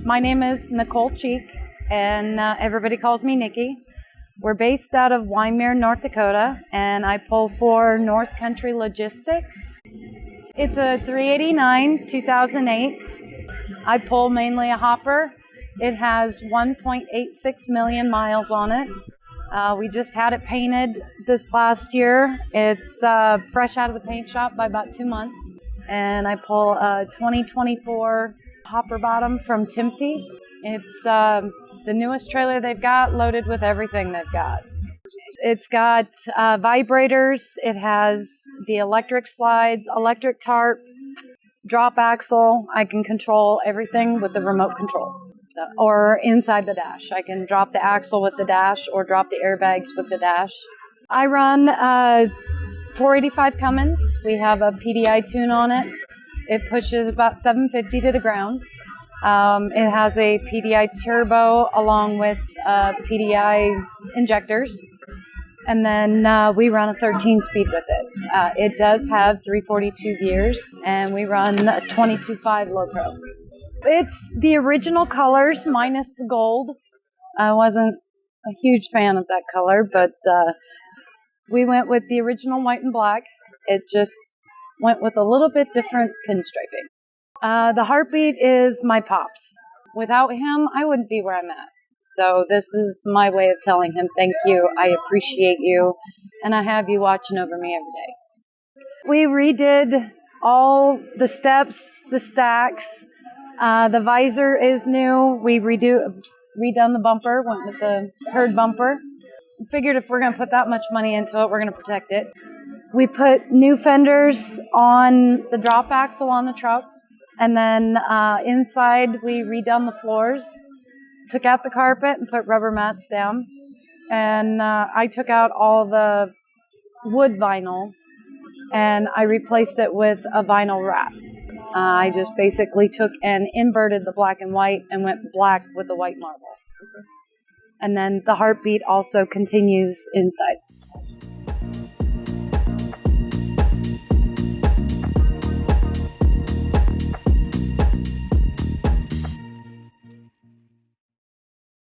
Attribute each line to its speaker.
Speaker 1: My name is Nikki Cheek, and everybody calls me Nikki. We're based out of Wyoming, North Dakota, and I pull for North Country Logistics. It's a 389 2008. I pull mainly a hopper. It has 1.86 million miles on it. We just had it painted this last year. It's fresh out of the paint shop by about 2 months. And I pull a 2024 hopper bottom from Timpte. It's the newest trailer they've got, loaded with everything they've got. It's got vibrators. It has the electric slides, electric tarp, drop axle. I can control everything with the remote control. Or inside the dash. I can drop the axle with the dash or drop the airbags with the dash. I run 485 Cummins. We have a PDI tune on it. It pushes about 750 to the ground. It has a PDI turbo along with PDI injectors. And then we run a 13-speed with it. It does have 342 gears, and we run a 22.5 low pro. It's the original colors minus the gold. I wasn't a huge fan of that color, but we went with the original white and black. It just went with a little bit different pinstriping. The heartbeat is my pops. Without him, I wouldn't be where I'm at. So this is my way of telling him thank you, I appreciate you, and I have you watching over me every day. We redid all the steps, the stacks. The visor is new. We redone the bumper, went with the herd bumper. Figured if we're going to put that much money into it, we're going to protect it. We put new fenders on the drop axle on the truck. And then inside, we redone the floors, took out the carpet and put rubber mats down. And I took out all the wood vinyl and I replaced it with a vinyl wrap. I just basically took and inverted the black and white and went black with the white marble. And then the heartbeat also continues inside.